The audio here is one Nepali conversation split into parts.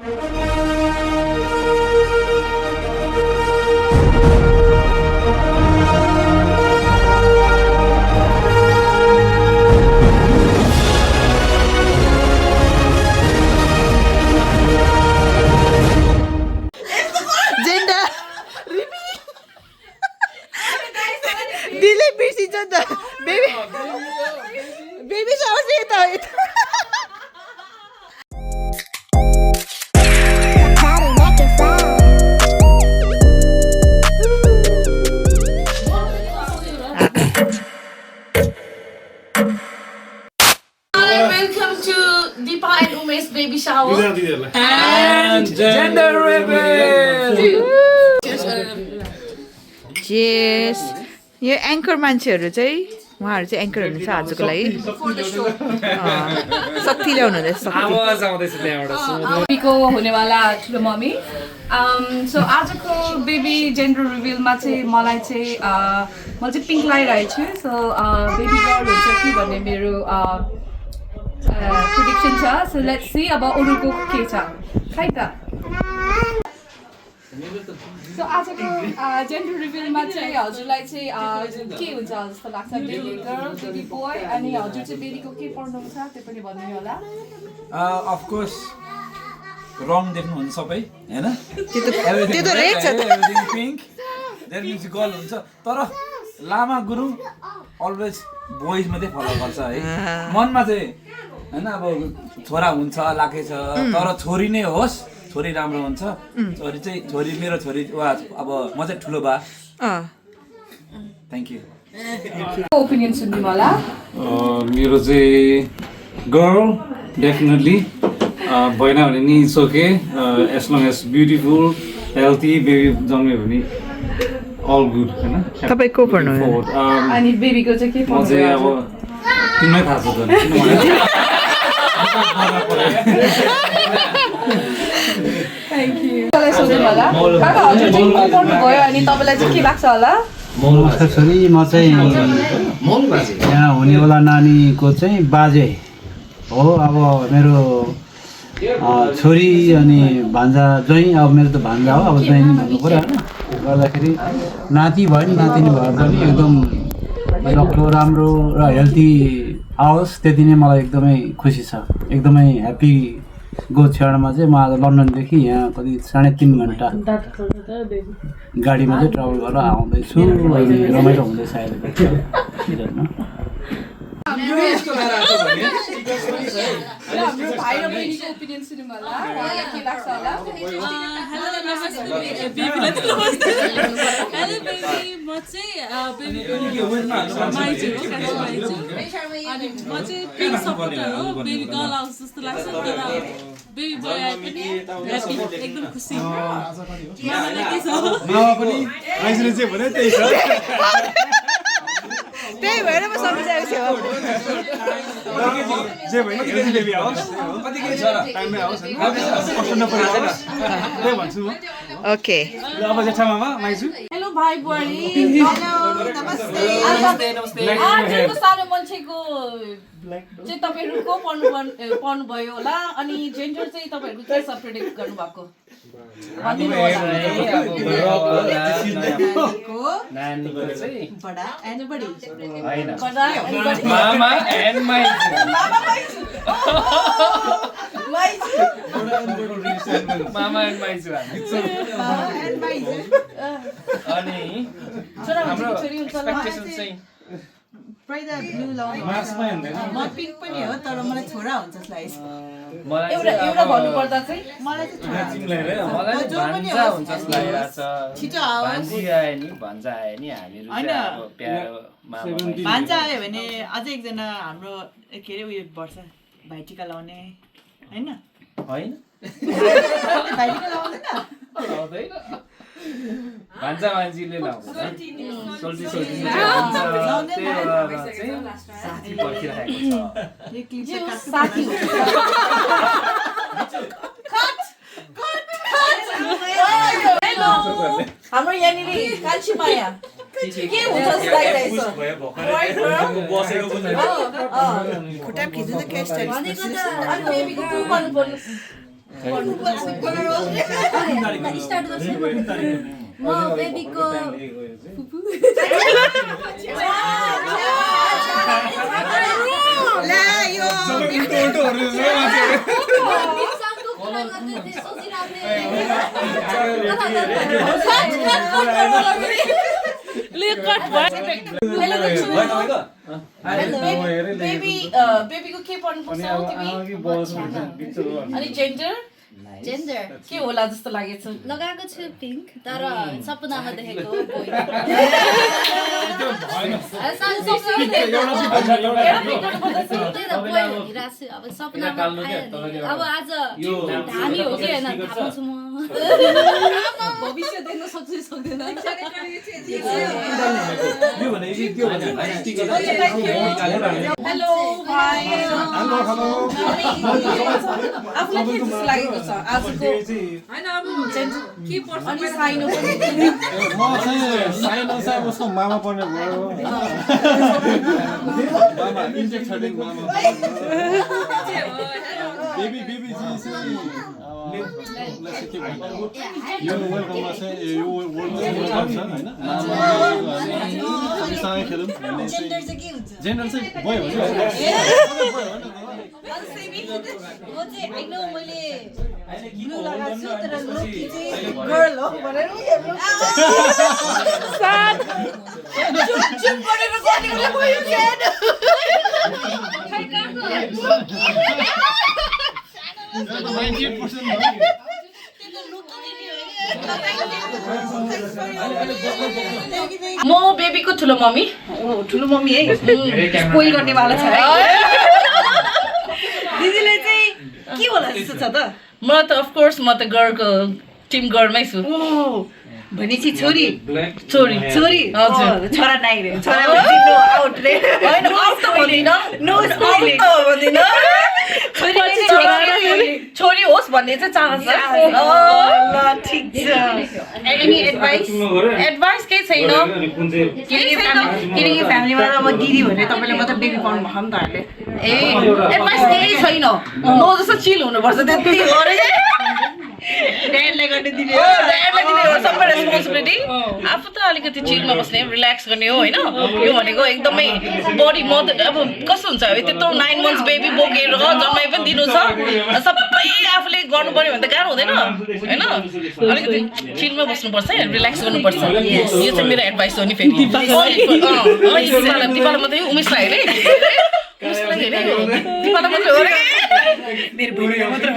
Baby shower sih itu. Welcome to Deepa and Umesh baby shower. And gender reveal. Cheers. यो एङ्कर मान्छेहरू चाहिँ उहाँहरू चाहिँ एङ्कर हुनुहुन्छ आजको लागि शक्ति ल्याउनु हुँदैछ आवाज आउँदैछ त्यहाँबाट बेबीको हुनेवाला ठुलो मम्मी सो आजको बेबी जेन्डर रिभिलमा चाहिँ मलाई चाहिँ म चाहिँ पिङ्क लगाइरहेको छु सो बेबी गर्ल हुन्छ कि भन्ने मेरो प्रिडिक्सन छ सो लेट्स सी अब अरूको के छ खै त सो आजको जेन्डर रिभिलमा चाहिँ हजुरलाई चाहिँ के हुन्छ जस्तो लाग्छ बेबी गर्ल बेबी बोय अनि हजुर चाहिँ बेबीको के पढ्नुहुन्छ त्यो पनि भनिदिनु होला अफकोर्स रङ देख्नुहुन्छ सबै हैन त्यो त रेड छ everything pink there means girl हुन्छ तर लामा गुरु अलवेज बोइज मात्रै फलो गर्छ है मनमा चाहिँ हैन अब छोरा हुन्छ लागे छ तर छोरी नै होस् छोरी राम्रो हुन्छ छोरी मेरो छोरी अब म चाहिँ ठुलो बा थ्याङ्क यू ओपिनियन सुन्नु होला मेरो चाहिँ गर्ल डेफिनेटली भएन भने नि it's okay as long as beautiful healthy baby जन्मियो भने अल गुड हैन तपाई को पढ्नु अनि बेबीको चाहिँ के म चाहिँ अब तिमीलाई थाहा छ थ्याङ्क यू तपाईलाई सोध्नु होला काका हजुर चाहिँ को पढ्नु भयो अनि तपाईलाई चाहिँ के लाग्छ होला छोरी म चाहिँ यहाँ हुनेवाला नानीको चाहिँ बाजे हो अब मेरो छोरी अनि भान्जा ज्वाइँ अब मेरो त भान्जा हो अब ज्वाइँ भन्नु पऱ्यो होइन गर्दाखेरि नाति भयो नि नातिनी भए पनि एकदम डक्टर राम्रो र हेल्दी आओस् त्यति नै मलाई एकदमै खुसी छ एकदमै ह्याप्पी गो क्षणमा चाहिँ म आज लन्डनदेखि यहाँ कति 3.5 घन्टा गाडीमा चाहिँ ट्राभल गरेर आउँदैछु अनि रमाइलो हुँदैछ अहिले हाम्रो भाइ र बहिनीको ओपिनियन सुन्नु होला उहाँलाई के लाग्छ होला हेलो बेबी म चाहिँ अनि म चाहिँ पिङ्क सपोर्टर हो बेबी गर्ल आउँछ जस्तो लाग्छ तर बेबी बोय आए पनि ह्याप्पी एकदम खुसी त्यही भएर म सम्झिरहेको छु जे भएन हेल्दी बेबी आओस् कतिकै छ र टाइममै आओस् हैन कष्ट नपरोस् त्यही भन्छु म ओके ल अब जेठा मामा माइजु हेलो भाइ बुहारी हेलो नमस्ते आजको सानो मान्छेको चाहिँ तपाईहरु को पढ्नु भयो होला अनि जेन्डर चाहिँ तपाईहरुको के सब प्रेडिक्ट गर्नु भएको नानीको चाहिँ बडा एन्ड बडी हैन बडा अनि बडी मामा एन्ड माइजु मामा एन्ड माइजु अनि हाम्रो एक्सपेक्टेसन चाहिँ प्राइदा ब्लू लाउनु मार्क्समै हुँदैन म पिङ्क पनि हो तर मलाई छोरा हुन्छ जस्तो लाग्छ मलाई एउटा भन्नु पर्दा चाहिँ मलाई चाहिँ छोरा तिमीलाई रे मलाई भान्जा हुन्छ जस्तो लागिरहेछ छिटो आओस् भान्जी आयो नि भन्छ आयो नि हामीहरु चाहिँ अब प्यारो मामा भान्जा आयो भने अझै एकजना हाम्रो के अरे उयो वर्ष भाइटिका लाउने हैन हैन भाइटिका लाउँदैन लाउँदै भान्जा मान्छेले लाउँदैन सोल्टी चाहिँ साथी पर्खिरहेको छ साथी हेलो हाम्रो यहाँनिर कान्छी माया के हुन्छ जस्तो लागिरहेछ खुट्टा खिच्नु त केस्ट अनि बेबीको को गर्नु पर्नु स्टार्ट गर्छु म बेबीको बेबीको के पढ्नुपर्छ हौ तिमी अनि जेन्डर के होला जस्तो लागेछ लगाएको छु पिङ्क तर सपनामा देखेको अब सपनामा अब आज धामी हो कि होइन थाहा पाउँछु म भविष्य देख्न सक्छु सक्दैन हेलो हाई आफूलाई के जस्तो लागेको छ आजको हैन अब के पर्छ अनि साइनो पनि म चाहिँ साइनो चाहिँ उसको मामा पर्ने भयो मामा इन्टेक छर्टिङ मामा बेबी जी चाहिँ यो वर्ल्डकपमा चाहिँ यो वर्ल्डकप छ हैन हामी सँगै खेलौँ भन्ने चाहिँ जेन्डर चाहिँ बोय हो म बेबीको ठुलो मम्मी है स्पोइल गर्नेवाला छ है दिदीले चाहिँ के होला जस्तो छ त म त अफकोर्स म त गर्लको टिम गर्लमै छु भनेपछि छोरी छोरी हजुर छोरा नाइ रे छोरा नो आउट रे हैन आउट त भन्दिन नो स्पोइलिङ भन्दिन छोरी होस् भन्ने चाहिँ चाहन्छ ल ठीक छ एनी एडभाइस केही छैन किनकि फ्यामिलीमा अब दिदी भनेर तपाईँले मात्र बेबी पाउनु भएको नि त अहिले ए एडभाइस केही छैन म जस्तो चिल हुनुपर्छ त्यति गरे ड्याडलाई गर्ने दिने सबै रेस्पोन्सिबिलिटी आफू त अलिकति चिलमा बस्ने रिल्याक्स गर्ने हो होइन यो भनेको एकदमै बडी मदर अब कस्तो हुन्छ त्यत्रो 9 months बेबी बोकेर जन्माइ पनि दिनु छ सबै आफूले गर्नु पर्यो भने त गाह्रो हुँदैन होइन अलिकति चिलमा बस्नुपर्छ रिल्याक्स गर्नुपर्छ यो चाहिँ मेरो एडभाइस हो नि फेरि दिपाला मात्रै उमेशलाई हेरे उमेशलाई हेरे दिपाला मात्रै हो रे मेरो बहिनी मात्र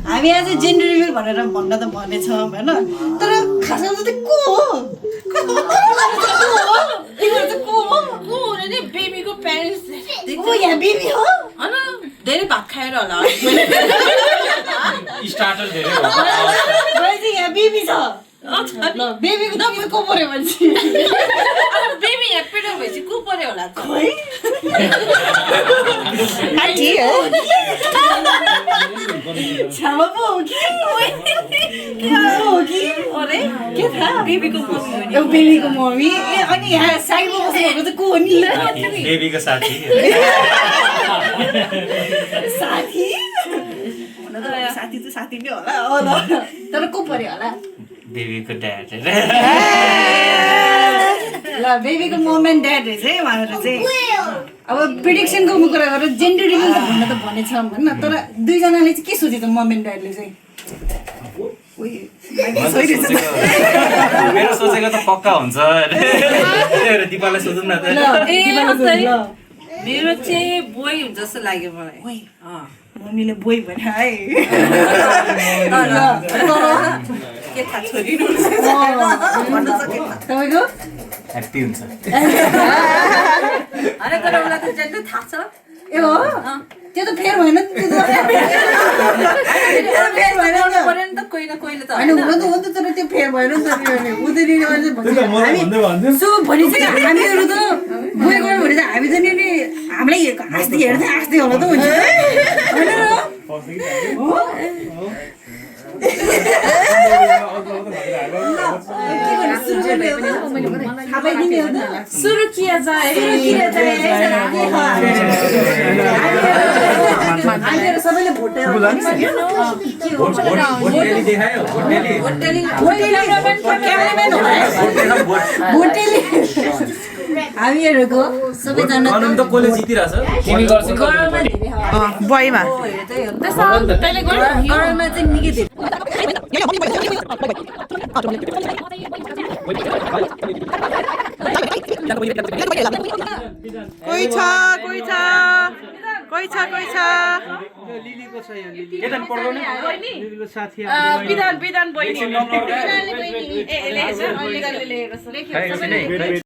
हामी आज जेन्डर रिभिल भनेर भन्न त भनेछौँ होइन तर खासमा चाहिँ को हो बेबीको प्यारेन्ट्स यहाँ बेबी हो धेरै भात खाएर होला स्टार्टर धेरै हो यहाँ बेबी छ ल बेबीको तपाईँ को पर्यो मान्छे बेबी यहाँ पेडो भएपछि को पर्यो होला खोइ छामा पो हो कि अरे के थाहा बेबीको मम्मी हो नि बेबीको मम्मी अनि यहाँ साइडमा बस्नुभएको चाहिँ को हो नि बेबीको साथी साथी त साथी नै होला तर को पर्यो होला बेबीको ड्याड ल बेबीको मम एन्ड ड्याड रहेछ है उहाँहरू चाहिँ अब प्रिडिक्सनको कुरा गरेर जेन्डर रिभिल त भन्न त भनेछ भन्न तर दुईजनाले चाहिँ के सोचेछ मम एन्ड ड्याडले चाहिँ मेरो सोचेको त पक्का हुन्छ दिपालाई सोधौँ न त मेरो चाहिँ बोय हुन्छ जस्तो लाग्यो मलाई मम्मीले बोय भने है के थाहा छोरी तपाईँको ह्याप्पी हुन्छ अरे तर उसलाई त जेन्डर थाहा छ ए हो त्यो त फेर भएन नि त्यो त फेर भएन पर्यो नि त कोही न कोहीले त होइन हुन त तर त्यो फेर भएन नि त हामी सो भने चाहिँ हामीहरू त गयो गयो भने चाहिँ हामी त नि हामीलाई हाँस्दै हेर्दै हाँस्दै होला त हुन्छ होइन र थाहा दिने हो त सुरु किया जाए हामीहरू सबैले भोटेर हामीहरूको सबैजना कसले जितिरहेछ गरममा धेरै बयमा गरममा चाहिँ निकै धेरै कोही छ विधान बहिनी